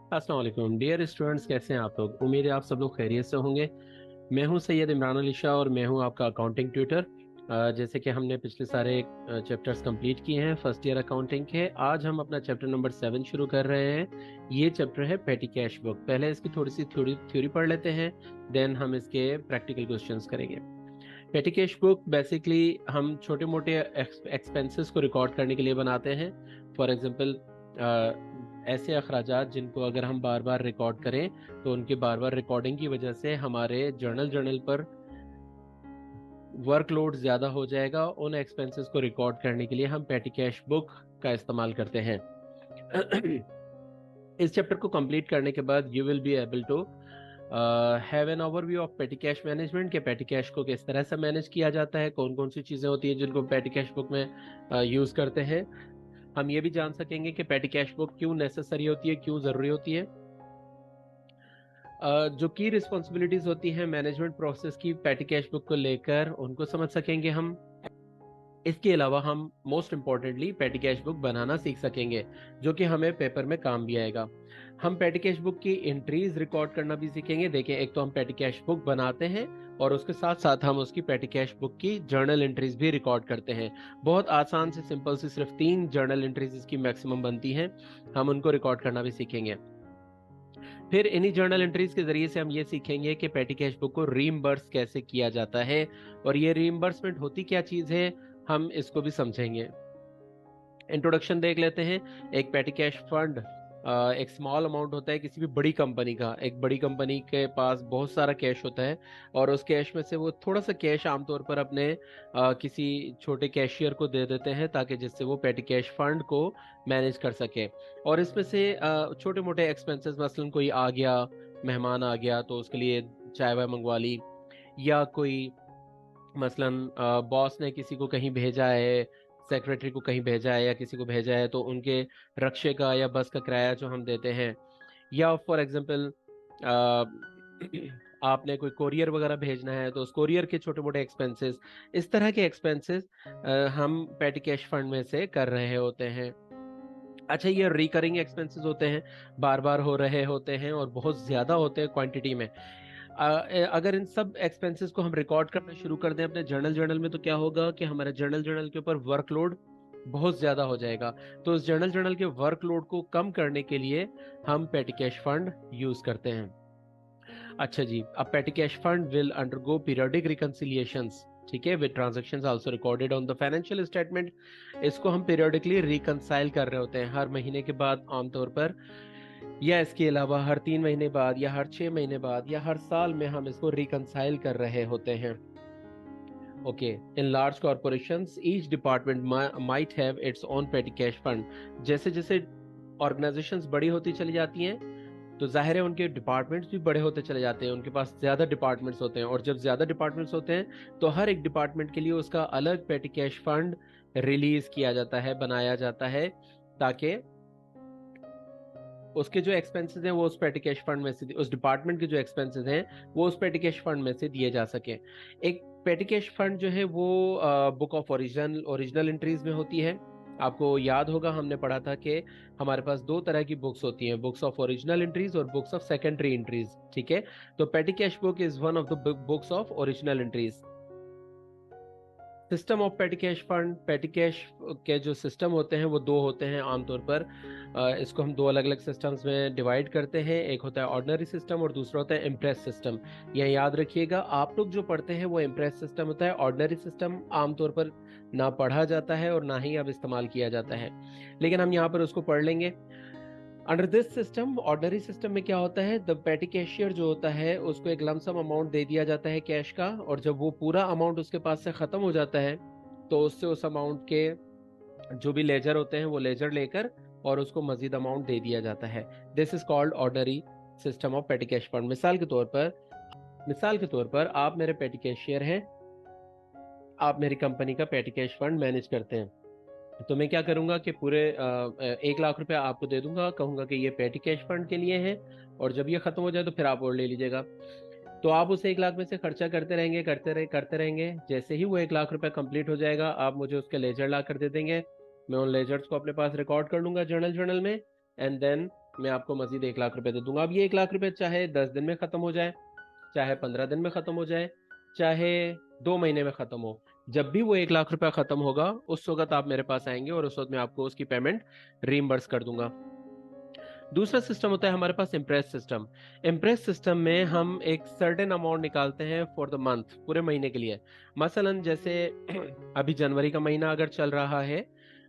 अस्सलाम वालेकुम dear students, कैसे हैं आप लोग। उम्मीद है आप सब लोग खैरियत से होंगे। मैं हूं सैयद इमरान अली शाह और मैं हूं आपका अकाउंटिंग ट्यूटर। जैसे कि हमने पिछले सारे चैप्टर्स कंप्लीट किए हैं फर्स्ट ईयर अकाउंटिंग के, आज हम अपना चैप्टर नंबर 7 शुरू कर रहे हैं। ये चैप्टर है पेटी कैश बुक। पहले इसकी थोड़ी सी थ्योरी पढ़ लेते हैं, देन हम इसके प्रैक्टिकल क्वेश्चंस करेंगे। पेटी कैश बुक बेसिकली हम छोटे मोटे एक्सपेंसेस को रिकॉर्ड करने के लिए बनाते हैं। फॉर एग्जांपल ऐसे अखराजात जिनको अगर हम बार बार रिकॉर्ड करें तो उनके बार बार रिकॉर्डिंग की वजह से हमारे जर्नल पर वर्कलोड ज़्यादा हो जाएगा। उन एक्सपेंसेस को रिकॉर्ड करने के लिए हम पेटी कैश बुक का इस्तेमाल करते हैं। इस चैप्टर को कंप्लीट करने के बाद you will be able to have an overview of petty cash management के पेटी कैश को किस तरह से मैनेज किया जाता है, कौन कौन सी चीज़ें होती हैं जिनको पेटी कैश बुक में यूज़ करते हैं। हम ये भी जान सकेंगे कि पेटी कैश बुक क्यों नेसेसरी होती है, क्यों ज़रूरी होती है। जो की रिस्पॉन्सिबिलिटीज होती हैं मैनेजमेंट प्रोसेस की पेटी कैश बुक को लेकर, उनको समझ सकेंगे हम। इसके अलावा हम most importantly petty cash book बनाना सीख सकेंगे, जो कि हमें पेपर में काम भी आएगा। हम पेटी कैश बुक की एंट्रीज रिकॉर्ड करना भी सीखेंगे। देखिए, एक तो हम पेटी कैश बुक बनाते हैं और उसके साथ साथ हम उसकी पेटी कैश बुक की जर्नल एंट्रीज भी रिकॉर्ड करते हैं। बहुत आसान से सिंपल से सिर्फ 3 जर्नल एंट्रीज इसकी मैक्सिमम बनती हैं, हम उनको रिकॉर्ड करना भी सीखेंगे। फिर इन्हीं जर्नल एंट्रीज के जरिए से हम ये सीखेंगे कि पेटी कैश बुक को रीइंबर्स कैसे किया जाता है, और ये रीइंबर्समेंट होती क्या चीज़ है, हम इसको भी समझेंगे। इंट्रोडक्शन देख लेते हैं। एक पेटी कैश फंड एक स्मॉल अमाउंट होता है किसी भी बड़ी कंपनी का। एक बड़ी कंपनी के पास बहुत सारा कैश होता है और उस कैश में से वो थोड़ा सा कैश आमतौर पर अपने किसी छोटे कैशियर को दे देते हैं, ताकि जिससे वो पेटी कैश फंड को मैनेज कर सके। और इसमें से छोटे मोटे एक्सपेंसेस, मसलन कोई आ गया, मेहमान आ गया तो उसके लिए चाय वाय मंगवा ली, या कोई मसलन बॉस ने किसी को कहीं भेजा है, सेक्रेटरी को कहीं भेजा है या किसी को भेजा है, तो उनके रक्षा का या बस का किराया जो हम देते हैं, या फॉर एग्जांपल आपने कोई कोरियर वगैरह भेजना है तो उस कोरियर के छोटे मोटे एक्सपेंसेस, इस तरह के एक्सपेंसेस हम पेटी कैश फंड में से कर रहे होते हैं। अच्छा, ये रिकरिंग एक्सपेंसेस होते हैं, बार बार हो रहे होते हैं और बहुत ज़्यादा होते हैं क्वांटिटी में। अगर इन सब एक्सपेंसेस को हम रिकॉर्ड करना शुरू कर दें अपने जर्नल में, तो क्या होगा कि हमारे जर्नल के ऊपर वर्कलोड बहुत ज़्यादा हो जाएगा। तो उस जर्नल के वर्कलोड को कम करने के लिए हम पेटी कैश फंड यूज़ करते हैं। अच्छा जी, अब petty cash fund will undergo periodic reconciliations, ठीक है, with transactions also recorded on the financial statement. इसको हम पीरियोडिकली रिकंसाइल कर रहे होते हैं, हर महीने के बाद आमतौर पर, या इसके अलावा हर 3 महीने बाद, या हर 6 महीने बाद, या हर साल में हम इसको रिकंसाइल कर रहे होते हैं। Okay, in large corporations each department might have its own पेटी कैश फंड। जैसे जैसे ऑर्गेनाइजेशंस बड़ी होती चली जाती हैं, तो जाहिर है उनके डिपार्टमेंट्स भी बड़े होते चले जाते हैं, उनके पास ज़्यादा डिपार्टमेंट्स होते हैं, और जब ज़्यादा डिपार्टमेंट्स होते हैं तो हर एक डिपार्टमेंट के लिए उसका अलग पेटी कैश फंड रिलीज किया जाता है, बनाया जाता है, ताकि उसके जो एक्सपेंसेस हैं वो उस पेटी कैश फंड में से, उस डिपार्टमेंट के जो एक्सपेंसेस हैं वो उस पेटी कैश फंड में से दिए जा सके। एक पेटी कैश फंड जो है वो बुक ऑफ ओरिजिनल एंट्रीज में होती है। आपको याद होगा हमने पढ़ा था कि हमारे पास 2 तरह की बुक्स होती हैं, बुक्स ऑफ ओरिजिनल एंट्रीज और बुक्स ऑफ सेकेंडरी एंट्रीज, ठीक है। तो पेटी cash book is one of the books of original entries. System of petty cash fund, पेटी कैश के जो सिस्टम होते हैं वो 2 होते हैं आमतौर पर। इसको हम 2 अलग अलग सिस्टम्स में डिवाइड करते हैं। एक होता है ऑर्डिनरी सिस्टम और दूसरा होता है इम्प्रेस सिस्टम। यह याद रखिएगा, आप लोग जो पढ़ते हैं वो इम्प्रेस सिस्टम होता है। ऑर्डिनरी सिस्टम आमतौर पर ना पढ़ा जाता है और ना ही अब इस्तेमाल किया जाता है, लेकिन हम यहाँ पर उसको पढ़ लेंगे। Under this system, ordinary system में क्या होता है, द पेटी कैशियर जो होता है उसको एक लमसम अमाउंट दे दिया जाता है कैश का, और जब वो पूरा अमाउंट उसके पास से खत्म हो जाता है तो उससे उस अमाउंट के जो भी लेजर होते हैं वो लेजर लेकर और उसको मजीद अमाउंट दे दिया जाता है। This is called ordinary system of petty cash fund. मिसाल के तौर पर आप मेरे पेटी कैशियर हैं, आप मेरी कंपनी का पेटी कैश फंड मैनेज करते हैं। तो मैं क्या करूंगा कि पूरे 1 लाख रुपया आपको दे दूंगा, कहूंगा कि ये पेटी कैश फंड के लिए है, और जब ये खत्म हो जाए तो फिर आप और ले लीजिएगा। तो आप उस 1 लाख में से खर्चा करते रहेंगे, करते रहेंगे। जैसे ही वो 1 लाख रुपया कंप्लीट हो जाएगा, आप मुझे उसके लेजर ला कर दे देंगे। मैं उन लेजर्स को अपने पास रिकॉर्ड कर लूंगा जर्नल में, एंड देन मैं आपको मजीद 1 लाख रुपए दे दूंगा। अब ये 1 लाख रुपए चाहे 10 दिन में खत्म हो जाए, चाहे 15 दिन में खत्म हो जाए, चाहे 2 महीने में खत्म हो, जब भी वो 1 लाख रुपया खत्म होगा उस वक्त आप मेरे पास आएंगे और उस वक्त मैं आपको उसकी पेमेंट रीइंबर्स कर दूंगा। दूसरा सिस्टम होता है हमारे पास इम्प्रेस सिस्टम। इम्प्रेस सिस्टम में हम एक सर्टेन अमाउंट निकालते हैं फॉर द मंथ, पूरे महीने के लिए। मसलन जैसे अभी जनवरी का महीना अगर चल रहा है,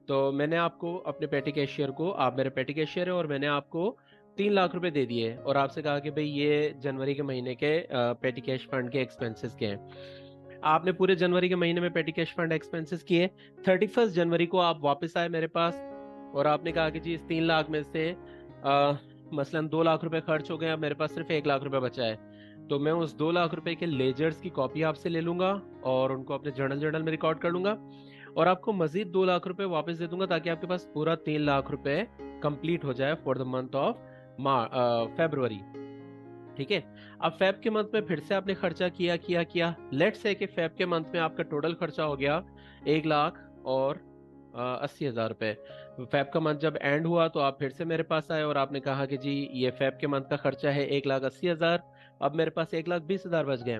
तो मैंने आपको अपने पेटी कैशियर को, आप मेरे पेटी कैशियर है और मैंने आपको 3 लाख रुपए दे दिए और आपसे कहा कि भाई ये जनवरी के महीने के पेटी कैश फंड के एक्सपेंसेस के हैं। आपने पूरे जनवरी के महीने में पेटी कैश फंड एक्सपेंसेस किए। 31 जनवरी को आप वापस आए मेरे पास और आपने कहा कि जी इस 3 लाख में से मसलन 2 लाख रुपए खर्च हो गए, अब मेरे पास सिर्फ 1 लाख रुपए बचा है। तो मैं उस 2 लाख रुपए के लेजर्स की कॉपी आपसे ले लूंगा और उनको अपने जर्नल में रिकॉर्ड कर लूंगा और आपको मजीद 2 लाख रुपए वापस दे दूंगा ताकि आपके पास पूरा 3 लाख रुपए कंप्लीट हो जाए for the month of February. ठीक है। अब फेब के मंथ में फिर से आपने खर्चा किया किया किया। लेट से कि फेब के मंथ में आपका टोटल खर्चा हो गया 1,80,000 रुपए। फेब का मंथ जब एंड हुआ तो आप फिर से मेरे पास आए और आपने कहा कि जी ये फेब के मंथ का खर्चा है 1,80,000, अब मेरे पास 1,20,000 बच गए।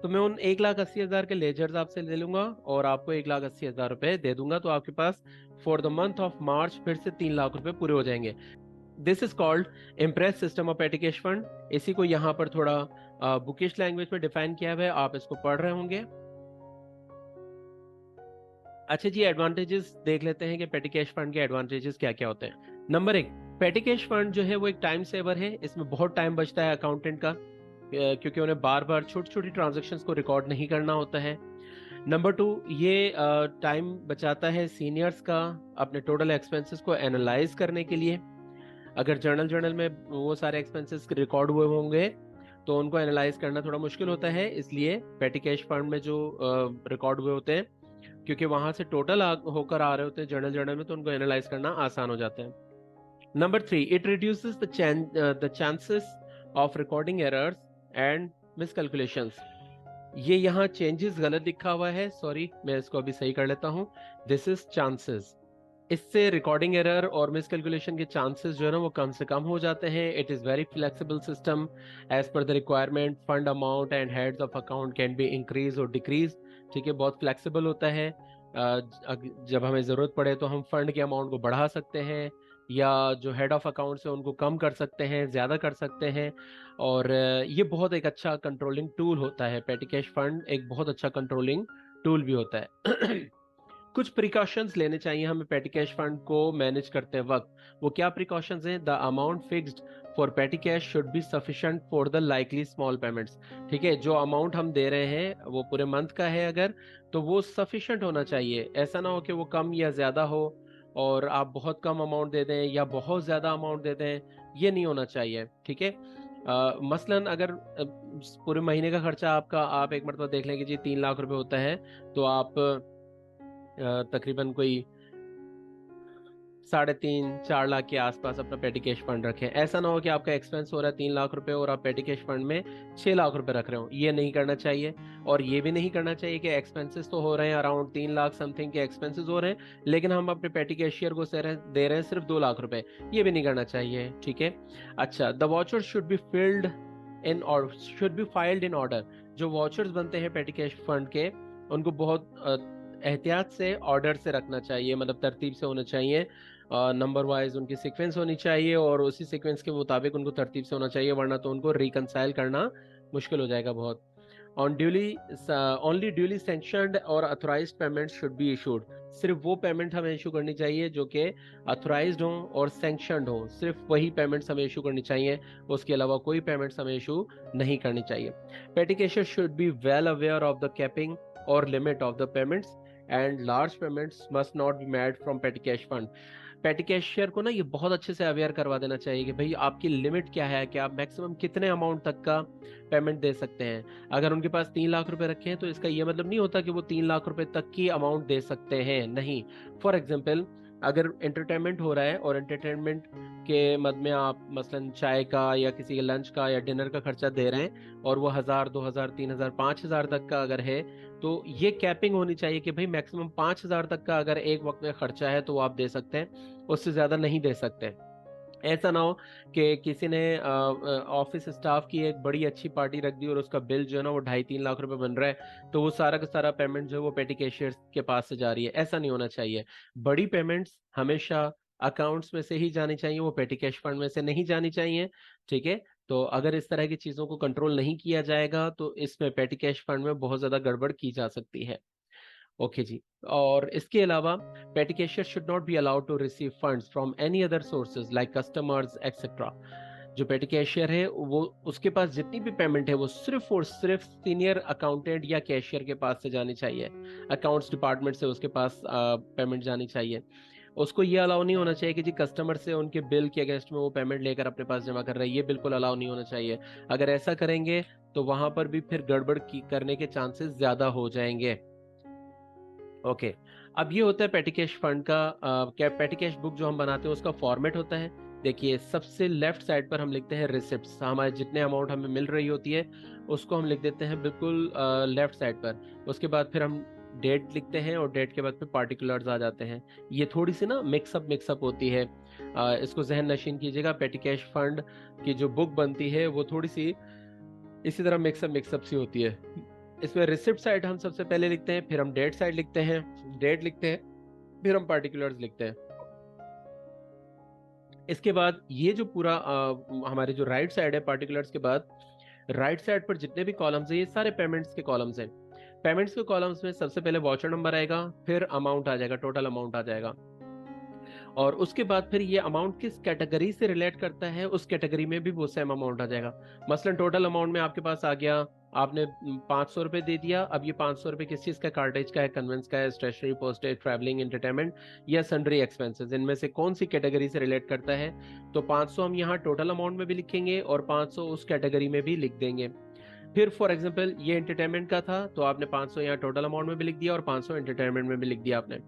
तो मैं उन 1,80,000 के लेजर्स आपसे ले लूंगा और आपको 1,80,000 रुपए दे दूंगा, तो आपके पास for the month of March फिर से 3 लाख रुपए पूरे हो जाएंगे। This is called imprest system of petty cash fund. इसी को यहाँ पर थोड़ा बुकिश लैंग्वेज में डिफाइन किया हुआ है, आप इसको पढ़ रहे होंगे। अच्छा जी, एडवांटेजेस देख लेते हैं कि पेटी कैश फंड के एडवांटेजेस क्या क्या होते हैं। नंबर 1, पेटी कैश फंड जो है वो एक टाइम सेवर है। इसमें बहुत टाइम बचता है अकाउंटेंट का, क्योंकि उन्हें बार बार छोटी छोटी ट्रांजेक्शन्स को रिकॉर्ड नहीं करना होता है। नंबर 2, ये टाइम बचाता है सीनियर्स का अपने टोटल एक्सपेंसेस को एनालाइज करने के लिए। अगर जर्नल में वो सारे एक्सपेंसेस रिकॉर्ड हुए होंगे तो उनको एनालाइज करना थोड़ा मुश्किल होता है, इसलिए पेटी कैश फंड में जो रिकॉर्ड हुए होते हैं, क्योंकि वहां से टोटल होकर आ रहे होते हैं जर्नल में, तो उनको एनालाइज करना आसान हो जाता है। Number 3, it reduces the chances of recording errors and miscalculations. ये यहाँ चेंजेस गलत लिखा हुआ है, सॉरी, मैं इसको अभी सही कर लेता हूँ। This is chances. इससे रिकॉर्डिंग एरर और मिसकैलकुलेशन के चांसेस जो है ना वो कम से कम हो जाते हैं। It is very flexible system as per the requirement. Fund amount and heads of account can be increase और डिक्रीज। ठीक है, बहुत फ्लेक्सिबल होता है। जब हमें ज़रूरत पड़े तो हम फंड के अमाउंट को बढ़ा सकते हैं या जो हेड ऑफ अकाउंट्स है उनको कम कर सकते हैं, ज़्यादा कर सकते हैं। और ये बहुत एक अच्छा कंट्रोलिंग टूल होता है। पेटी कैश फंड एक बहुत अच्छा कंट्रोलिंग टूल भी होता है। कुछ प्रिकॉशंस लेने चाहिए हमें पेटी कैश फंड को मैनेज करते वक्त। वो क्या प्रिकॉशंस हैं? द अमाउंट फिक्स्ड फॉर पेटी cash should be sufficient for the likely small payments. ठीक है, जो अमाउंट हम दे रहे हैं वो पूरे मंथ का है अगर, तो वो सफिशिएंट होना चाहिए। ऐसा ना हो कि वो कम या ज्यादा हो और आप बहुत कम अमाउंट दे दें या बहुत ज्यादा अमाउंट दे दें, ये नहीं होना चाहिए। ठीक है। मसलन अगर पूरे महीने का खर्चा आपका, आप एक मरतबा देख लें कि जी 3 लाख रुपए होता है, तो आप तकरीबन कोई 3.5-4 लाख के आसपास अपना पेटी कैश फंड रखें। ऐसा ना हो कि आपका एक्सपेंस हो रहा है 3 लाख रुपए और आप पेटी कैश फंड में 6 लाख रुपए रख रहे हो, ये नहीं करना चाहिए। और ये भी नहीं करना चाहिए कि एक्सपेंसेस तो हो रहे हैं अराउंड 3 लाख समथिंग के एक्सपेंसेस हो रहे हैं, लेकिन हम अपने पेटी कैशियर को दे रहे हैं सिर्फ 2 लाख रुपए, ये भी नहीं करना चाहिए। ठीक है। अच्छा, the voucher should be filled in और should be filed in order. जो वॉचर्स बनते हैं पेटी कैश फंड के, उनको बहुत एहतियात से ऑर्डर से रखना चाहिए, मतलब तरतीब से होना चाहिए, नंबर वाइज उनकी सीक्वेंस होनी चाहिए और उसी सीक्वेंस के मुताबिक उनको तरतीब से होना चाहिए, वरना तो उनको रिकंसाइल करना मुश्किल हो जाएगा बहुत। On duly only duly sanctioned और authorised payments should be issued. सिर्फ वो पेमेंट हमें इशू करनी चाहिए जो कि अथोराइज्ड हो और सैंक्शनड हो, सिर्फ वही पेमेंट्स हमें इशू करनी चाहिए, उसके अलावा कोई पेमेंट्स हमें इशू नहीं करनी चाहिए। Petty cashier should be well aware of the capping और limit of the payments and large payments must not be made from petty cash fund. Petty cashier को ना ये बहुत अच्छे से अवेयर करवा देना चाहिए कि भाई आपकी लिमिट क्या है, कि आप मैक्सिमम कितने अमाउंट तक का पेमेंट दे सकते हैं। अगर उनके पास 3 लाख रुपए रखे हैं तो इसका ये मतलब नहीं होता कि वो 3 लाख रुपए तक की अमाउंट दे सकते हैं, नहीं। फॉर एग्जाम्पल, अगर एंटरटेनमेंट हो रहा है और एंटरटेनमेंट के मद में आप मसलन चाय का या किसी के लंच का या डिनर का खर्चा दे रहे हैं और वो 1,000, 2,000, 3,000, 5,000 तक का अगर है, तो ये कैपिंग होनी चाहिए कि भाई मैक्सिमम 5,000 तक का अगर एक वक्त में खर्चा है तो वो आप दे सकते हैं, उससे ज्यादा नहीं दे सकते। ऐसा ना हो कि किसी ने ऑफिस स्टाफ की एक बड़ी अच्छी पार्टी रख दी और उसका बिल जो है ना वो 2.5-3 लाख रुपए बन रहा है, तो वो सारा का सारा पेमेंट जो है वो पेटी कैशियर के पास से जा रही है। ऐसा नहीं होना चाहिए। बड़ी पेमेंट्स हमेशा अकाउंट्स में से ही जानी चाहिए, वो पेटी कैश फंड में से नहीं जानी चाहिए। ठीक है। तो अगर इस तरह की चीजों को कंट्रोल नहीं किया जाएगा तो इसमें पेटी कैश फंड में बहुत ज्यादा गड़बड़ की जा सकती है। ओके जी। और इसके अलावा petty cashier should not be allowed to receive funds from any other sources like customers etc. जो पेटी कैशियर है वो उसके पास जितनी भी पेमेंट है वो सिर्फ और सिर्फ सीनियर अकाउंटेंट या कैशियर के पास से जानी चाहिए। अकाउंट्स डिपार्टमेंट से उसके पास पेमेंट जानी चाहिए। उसको ये अलाउ नहीं होना चाहिए कि जी कस्टमर से उनके बिल के अगेंस्ट में वो पेमेंट लेकर अपने पास जमा कर रहे हैं, ये बिल्कुल अलाउ नहीं होना चाहिए। अगर ऐसा करेंगे तो वहां पर भी फिर गड़बड़ करने के चांसेस ज्यादा हो जाएंगे। ओके। अब ये होता है पेटी कैश फंड का क्या पेटी कैश बुक जो हम बनाते हैं उसका फॉर्मेट होता है। देखिए सबसे लेफ्ट साइड पर हम लिखते हैं रिसिप्ट्स, हमारे जितने अमाउंट हमें मिल रही होती है उसको हम लिख देते हैं बिल्कुल लेफ्ट साइड पर। उसके बाद फिर हम डेट लिखते हैं और डेट के बाद फिर पार्टिकुलर्स आ जाते हैं। ये थोड़ी सी ना मिक्सअप होती है। इसको जहन नशीन कीजिएगा, पेटी कैश फंड की जो बुक बनती है वो थोड़ी सी इसी तरह मिक्सअप सी होती है। इसमें रिसिप्ट साइड हम सबसे पहले लिखते हैं, फिर हम डेट साइड लिखते हैं, डेट लिखते हैं, फिर हम पार्टिकुलर्स लिखते हैं। इसके बाद ये जो पूरा हमारे जो राइट साइड है पार्टिकुलर्स के बाद, राइट साइड पर जितने भी कॉलम्स है ये सारे पेमेंट्स के कॉलम्स हैं। पेमेंट्स के कॉलम्स में सबसे पहले वाउचर नंबर आएगा, फिर अमाउंट आ जाएगा, टोटल अमाउंट आ जाएगा। और उसके बाद फिर ये अमाउंट किस कैटेगरी से रिलेट करता है उस कैटेगरी में भी वो सेम अमाउंट आ जाएगा। मसलन टोटल अमाउंट में आपके पास आ गया, आपने 500 रुपये दे दिया। अब ये 500 रुपये किस चीज का, कार्टेज का है, कन्वेंस का है, स्टेशनरी, पोस्टेज, ट्रैवलिंग, एंटरटेनमेंट या सन्ड्री एक्सपेंसेस, इनमें से कौन सी कैटेगरी से रिलेट करता है। तो 500 हम यहाँ टोटल अमाउंट में भी लिखेंगे और 500 उस कैटेगरी में भी लिख देंगे। फिर फॉर एग्जांपल ये एंटरटेनमेंट का था तो आपने 500 यहाँ टोटल अमाउंट में भी लिख दिया और 500 एंटरटेनमेंट में भी लिख दिया आपने।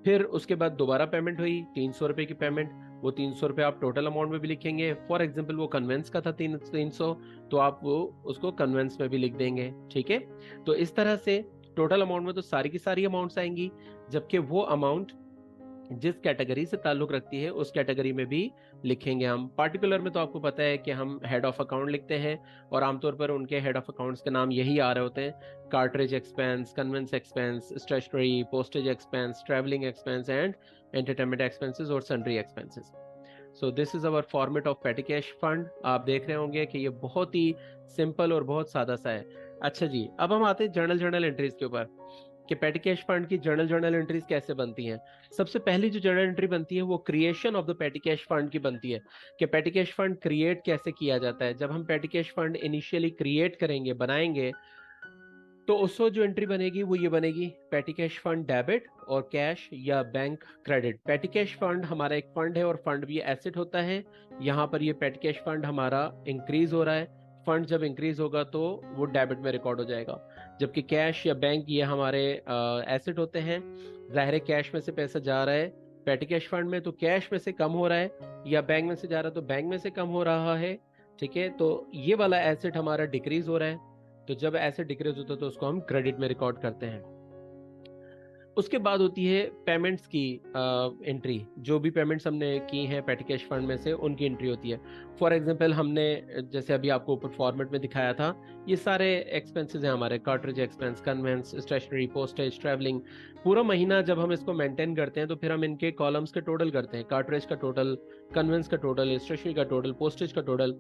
फिर उसके बाद दोबारा पेमेंट हुई 300 रुपये की पेमेंट, वो 300 रुपये आप टोटल अमाउंट में भी लिखेंगे। फॉर एग्जाम्पल वो कन्वेंस का था 300, तो आप वो उसको कन्वेंस में भी लिख देंगे। ठीक है। तो इस तरह से टोटल अमाउंट में तो सारी की सारी अमाउंट्स आएंगी, जबकि वो अमाउंट जिस कैटेगरी से ताल्लुक रखती है उस कैटेगरी में भी लिखेंगे हम। पार्टिकुलर में तो आपको पता है कि हम हेड ऑफ अकाउंट लिखते हैं और आमतौर पर उनके हेड ऑफ अकाउंट्स के नाम यही आ रहे होते हैं, cartridge expense, conveyance expense, stationery, postage expense, travelling expense and entertainment expenses और sundry expenses. So this is our format of petty cash fund. आप देख रहे होंगे कि ये बहुत ही सिंपल और बहुत सादा सा है। अच्छा जी, अब हम आते हैं जर्नल एंट्रीज के ऊपर कि पेटी कैश फंड की जर्नल एंट्रीज कैसे बनती हैं। सबसे पहली जो जर्नल एंट्री बनती है वो क्रिएशन ऑफ द पेटी कैश फंड की बनती है कि पेटी कैश फंड क्रिएट कैसे किया जाता है। जब हम पेटी कैश फंड इनिशियली क्रिएट करेंगे, बनाएंगे, तो उस वक्त जो एंट्री बनेगी वो ये बनेगी, पेटी कैश फंड डेबिट और कैश या बैंक क्रेडिट। पेटी कैश फंड हमारा एक फंड है और फंड भी एसेट होता है। यहाँ पर ये पेटी कैश फंड हमारा इंक्रीज हो रहा है। फंड जब इंक्रीज होगा तो वो डेबिट में रिकॉर्ड हो जाएगा, जबकि कैश या बैंक ये हमारे एसेट होते हैं। जाहिर है कैश में से पैसा जा रहा है पेटी कैश फंड में तो कैश में से कम हो रहा है, या बैंक में से जा रहा है तो बैंक में से कम हो रहा है। ठीक है। तो ये वाला एसेट हमारा डिक्रीज हो रहा है, तो जब ऐसे डिक्रीज होता है तो उसको हम क्रेडिट में रिकॉर्ड करते हैं। उसके बाद होती है पेमेंट्स की एंट्री। जो भी पेमेंट्स हमने की हैं पेटी कैश फंड में से उनकी एंट्री होती है। फॉर एग्जांपल हमने जैसे अभी आपको ऊपर फॉर्मेट में दिखाया था, ये सारे एक्सपेंसेस हैं हमारे, cartridge expense, conveyance, stationery, postage, travelling. पूरा महीना जब हम इसको मेंटेन करते हैं तो फिर हम इनके कॉलम्स के टोटल करते हैं, कार्ट्रिज का टोटल, कन्वेंस का टोटल, स्टेशनरी का टोटल, पोस्टेज का टोटल।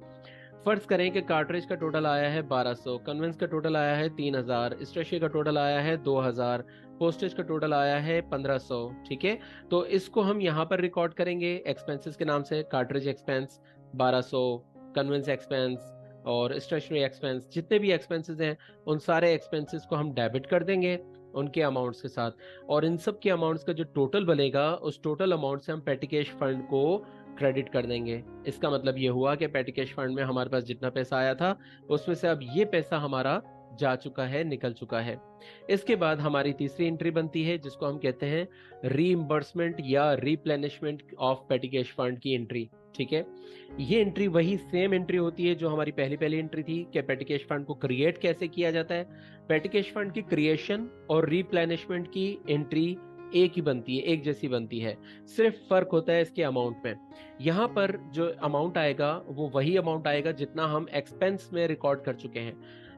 फर्ज करें कि कार्ट्रिज का टोटल आया है 1200, कन्वेंस का टोटल आया है 3000, स्टेशनरी का टोटल आया है 2000, पोस्टेज का टोटल आया है 1500। ठीक है। तो इसको हम यहाँ पर रिकॉर्ड करेंगे एक्सपेंसेस के नाम से, कार्ट्रिज एक्सपेंस 1200, कन्वेंस एक्सपेंस और स्टेशनरी एक्सपेंस, जितने भी एक्सपेंसेस हैं उन सारे एक्सपेंसेस को हम डेबिट कर देंगे उनके अमाउंट्स के साथ। और इन सब के अमाउंट्स का जो टोटल बनेगा उस टोटल अमाउंट से हम पेटी कैश फंड को क्रेडिट कर देंगे। इसका मतलब ये हुआ कि पेटी कैश फंड में हमारे पास जितना पैसा आया था उसमें से अब ये पैसा हमारा जा चुका है, निकल चुका है। इसके बाद हमारी तीसरी एंट्री बनती है जिसको हम कहते हैं रीइंबर्समेंट या replenishment of petty cash fund की एंट्री। ठीक है। ये एंट्री वही सेम एंट्री होती है जो हमारी पहली पहली एंट्री थी कि पेटी कैश फंड को क्रिएट कैसे किया जाता है। पेटी कैश फंड की क्रिएशन और रिप्लेनिशमेंट की एंट्री एक ही बनती है, एक जैसी बनती है, सिर्फ फर्क होता है इसके अमाउंट में। यहाँ पर जो अमाउंट आएगा वो वही अमाउंट आएगा जितना हम एक्सपेंस में रिकॉर्ड कर चुके हैं।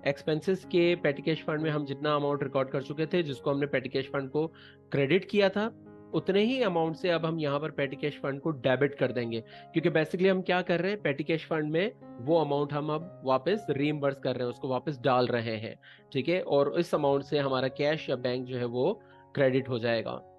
एक्सपेंसेस के पेटी कैश फंड में हम जितना अमाउंट रिकॉर्ड कर चुके थे, जिसको हमने पेटी कैश फंड को क्रेडिट किया था, उतने ही अमाउंट से अब हम यहाँ पर पेटी कैश फंड को डेबिट कर देंगे। क्योंकि बेसिकली हम क्या कर रहे हैं, पेटी कैश फंड में वो अमाउंट हम अब वापस रीइंबर्स कर रहे हैं, उसको वापस डाल रहे हैं। ठीक है, और इस अमाउंट से हमारा कैश या बैंक जो है वो क्रेडिट हो जाएगा।